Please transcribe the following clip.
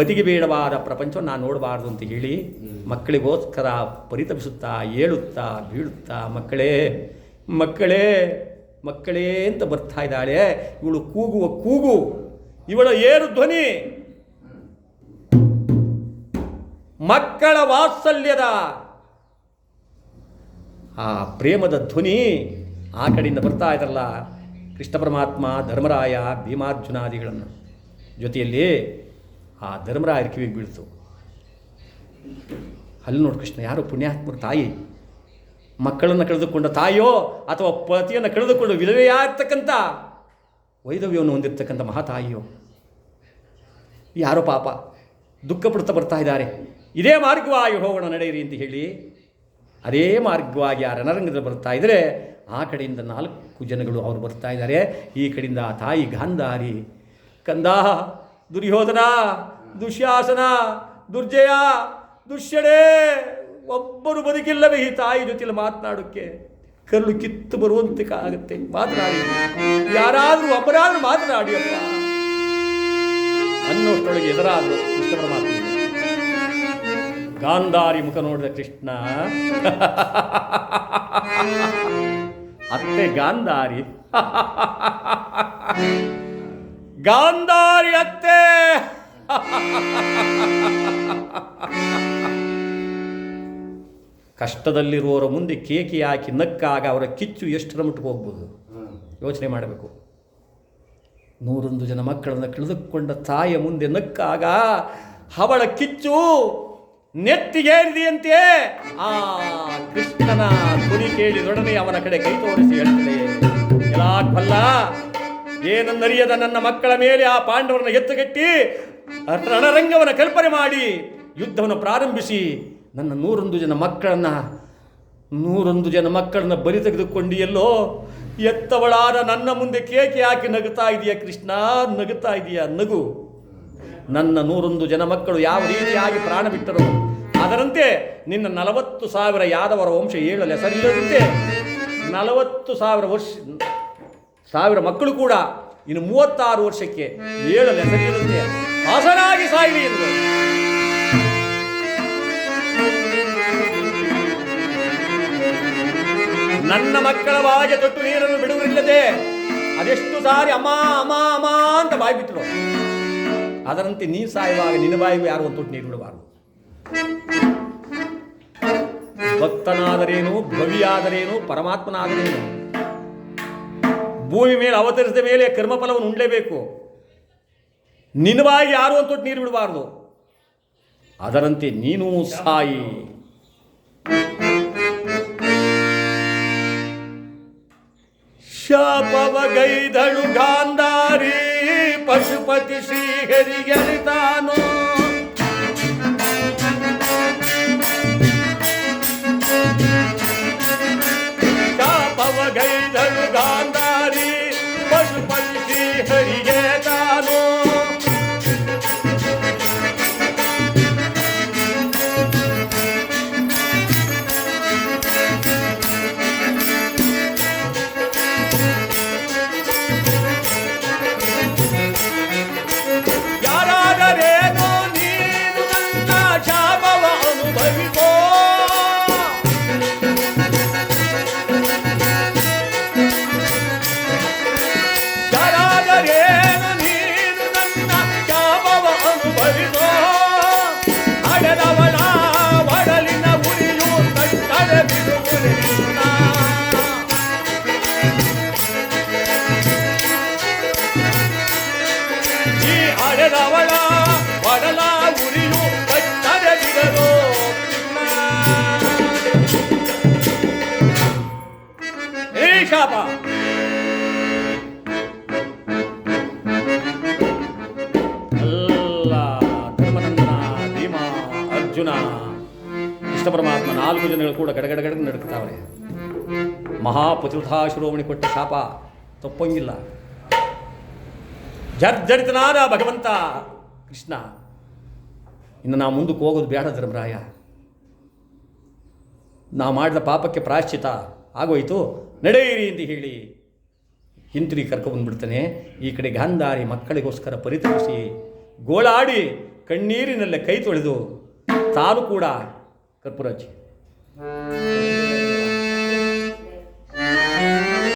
ಬದಿಗೆ ಬೇಡವಾದ ಪ್ರಪಂಚವನ್ನು ನಾನು ನೋಡಬಾರ್ದು ಅಂತ ಹೇಳಿ ಮಕ್ಕಳಿಗೋಸ್ಕರ ಪರಿತಪಿಸುತ್ತಾ ಏಳುತ್ತಾ ಬೀಳುತ್ತಾ ಮಕ್ಕಳೇ ಮಕ್ಕಳೇ ಮಕ್ಕಳೇ ಅಂತ ಬರ್ತಾ ಇದ್ದಾಳೆ. ಇವಳು ಕೂಗುವ ಕೂಗು, ಇವಳ ಏರು ಧ್ವನಿ ಮಕ್ಕಳ ವಾತ್ಸಲ್ಯದ ಆ ಪ್ರೇಮದ ಧ್ವನಿ ಆ ಕಡೆಯಿಂದ ಬರ್ತಾ ಇದ್ರಲ್ಲ. ಕೃಷ್ಣ ಪರಮಾತ್ಮ, ಧರ್ಮರಾಯ, ಭೀಮಾರ್ಜುನಾದಿಗಳನ್ನು ಜೊತೆಯಲ್ಲಿ ಆ ಧರ್ಮರಾಯರ ಕಿವಿಗೆ ಬೀಳ್ತು. ಅಲ್ಲಿ ನೋಡಿ ಕೃಷ್ಣ ಯಾರೋ ಪುಣ್ಯಾತ್ಮರ ತಾಯಿ, ಮಕ್ಕಳನ್ನು ಕಳೆದುಕೊಂಡ ತಾಯಿಯೋ ಅಥವಾ ಪತಿಯನ್ನು ಕಳೆದುಕೊಂಡು ವಿಧವೆಯಾಗಿರ್ತಕ್ಕಂಥ ವೈಧವ್ಯವನ್ನು ಹೊಂದಿರತಕ್ಕಂಥ ಮಹಾತಾಯಿಯೋ ಯಾರೋ ಪಾಪ ದುಃಖ ಪಡುತ್ತಾ ಬರ್ತಾ ಇದ್ದಾರೆ. ಇದೇ ಮಾರ್ಗವಾಗಿ ಹೋಗೋಣ ನಡೆಯಿರಿ ಅಂತ ಹೇಳಿ ಅದೇ ಮಾರ್ಗವಾಗಿ ಆ ರಣರಂಗದಲ್ಲಿ ಬರ್ತಾ ಇದ್ದರೆ ಆ ಕಡೆಯಿಂದ 4 ಜನಗಳು ಅವರು ಬರ್ತಾ ಇದ್ದಾರೆ. ಈ ಕಡೆಯಿಂದ ಆ ತಾಯಿ ಗಾಂಧಾರಿ, ಕಂದ, ದುರ್ಯೋಧನ, ದುಶ್ಯಾಸನ, ದುರ್ಜಯ, ದುಶ್ಯಡೆ ಒಬ್ಬರು ಬದುಕಿಲ್ಲವೇ ಈ ತಾಯಿ ಜೊತೆಯಲ್ಲಿ ಮಾತನಾಡೋಕ್ಕೆ? ಕಲ್ಲು ಕಿತ್ತು ಬರುವಂತೆ ಆಗುತ್ತೆ. ಮಾತನಾಡಿ, ಯಾರಾದರೂ ಒಬ್ಬರಾದರೂ ಮಾತನಾಡಿಯಪ್ಪ ಅನ್ನೋಷ್ಟೊಳಗೆ ಎದುರಾದರು ಕೃಷ್ಣ ಪರಮಾತ್ಮ. ಗಾಂಧಾರಿ ಮುಖ ನೋಡಿದ ಕೃಷ್ಣ, ಅತ್ತೆ ಗಾಂಧಾರಿ, ಗಾಂಧಾರಿ ಅತ್ತೆ ಕಷ್ಟದಲ್ಲಿರುವವರ ಮುಂದೆ ಕೇಕೆ ಹಾಕಿ ನಕ್ಕಾಗ ಅವರ ಕಿಚ್ಚು ಎಷ್ಟರ ಮಟ್ಟಿಗೆ ಹೋಗ್ಬೋದು ಯೋಚನೆ ಮಾಡಬೇಕು. 101 ಜನ ಮಕ್ಕಳನ್ನು ಕಳೆದುಕೊಂಡ ತಾಯಿಯ ಮುಂದೆ ನಕ್ಕಾಗ ಅವಳ ಕಿಚ್ಚು ನೆತ್ತಿಗೇರಿದೆಯಂತೆ. ಆ ಕೃಷ್ಣನ ಧ್ವನಿ ಕೇಳಿದೊಡನೆ ಅವನ ಕಡೆ ಕೈ ತೋರಿಸಿ ಹೇಳ್ತದೆ, ಎಲ್ಲಾ ಕೊಲ್ಲ, ಏನನ್ನರಿಯದ ನನ್ನ ಮಕ್ಕಳ ಮೇಲೆ ಆ ಪಾಂಡವರನ್ನು ಎತ್ತುಗಟ್ಟಿ ರಣರಂಗವನ್ನು ಕಲ್ಪನೆ ಮಾಡಿ ಯುದ್ಧವನ್ನು ಪ್ರಾರಂಭಿಸಿ ನನ್ನ 101 ಜನ ಮಕ್ಕಳನ್ನು ಬಲಿ ತೆಗೆದುಕೊಂಡಿಯಲ್ಲೋ, ಎತ್ತವಳಾದ ನನ್ನ ಮುಂದೆ ಕೇಕೆ ಹಾಕಿ ನಗುತ್ತಾ ಇದೆಯಾ ಕೃಷ್ಣ, ನಗುತ್ತಾ ಇದೆಯಾ? ನಗು. ನನ್ನ 101 ಜನ ಮಕ್ಕಳು ಯಾವ ರೀತಿಯಾಗಿ ಪ್ರಾಣ ಬಿಟ್ಟರು ಅದರಂತೆ ನಿನ್ನ 40,000 ಯಾದವರ ವಂಶ ಏಳಲೆ ಸರಿಯಿಲ್ಲದಂತೆ 40,000 ಮಕ್ಕಳು ಕೂಡ ಇನ್ನು 36 ವರ್ಷಕ್ಕೆ ಏಳಲೆ ಸರಿಯಿಲ್ಲದಂತೆ ಹಸನಾಗಿ ಸಾಯಲಿ ಎಂದು ನನ್ನ ಮಕ್ಕಳ ಬಾಯಿಗೆ ತೊಟ್ಟು ನೀರನ್ನು ಬಿಡುವುದಿಲ್ಲದೆ ಅದೆಷ್ಟು ಸಾರಿ ಅಮ್ಮ ಅಮ್ಮ ಅಮ್ಮ ಅಂತ ಬಾಯಿ ಬಿಟ್ಟರು. ಅದರಂತೆ ನೀ ಸಾಯುವಾಗ ನಿನ್ನ ಬಾಯಿಗೂ ಯಾರು ಒಂದು ತೊಟ್ಟು ನೀರು ಬಿಡಬಾರದು. ಭಕ್ತನಾದರೇನು, ಭವಿಯಾದರೇನು, ಪರಮಾತ್ಮನಾದರೇನು, ಭೂಮಿ ಮೇಲೆ ಅವತರಿಸಿದ ಮೇಲೆ ಕರ್ಮಫಲವನ್ನು ಉಂಡಲೇಬೇಕು. ನಿನ್ನ ಬಾಯಿಗೆ ಯಾರು ಒಂದು ತೊಟ್ಟು ನೀರು ಬಿಡಬಾರದು. ಅದರಂತೆ ನೀನು ಸಾಯಿ. ಶಾಪವಗೈದಳು ಗಾಂಧಾರಿ ಪಶುಪತಿ ಶ್ರೀಹರಿಗೆಳಿತಾನೋ, ಶಾಪವಗೈದಳು ಗಾಂಧಾರಿ ಪಶುಪತಿ ಶ್ರೀಹರಿಗೆ ತಾನೋ, ಅಲ್ಲ ಧರ್ಮನಂದನ, ಭೀಮ, ಅರ್ಜುನ, ಕೃಷ್ಣ ಪರಮಾತ್ಮ 4 ಜನಗಳು ಕೂಡ ಗಡಗಡಗಡ ನಡುಕ್ತಾವ್ರೆ. ಮಹಾಪತಿವೃಥಾ ಶಿರೋಮಣಿ ಕೊಟ್ಟ ಶಾಪ ತಪ್ಪಂಗಿಲ್ಲ. ಜರ್ಜರಿತನಾದ ಭಗವಂತ ಕೃಷ್ಣ, ಇನ್ನು ನಾವು ಮುಂದಕ್ಕೆ ಹೋಗೋದು ಬೇಡ ಧರ್ಮರಾಯ, ನಾವು ಮಾಡಿದ ಪಾಪಕ್ಕೆ ಪ್ರಾಯಶ್ಚಿತ ಆಗೋಯ್ತು, ನಡೆಯಿರಿ ಅಂತ ಹೇಳಿ ಹಿಂತಿರುಗಿ ಕರ್ಕೊಂಡ್ಬಂದ್ಬಿಡ್ತಾನೆ. ಈ ಕಡೆ ಗಾಂಧಾರಿ ಮಕ್ಕಳಿಗೋಸ್ಕರ ಪರಿತಪಿಸಿ ಗೋಳಾಡಿ ಕಣ್ಣೀರಿನಲ್ಲೇ ಕೈ ತೊಳೆದು ತಾನು ಕೂಡ ಕರ್ಪೂರ ಹಚ್ಚಿ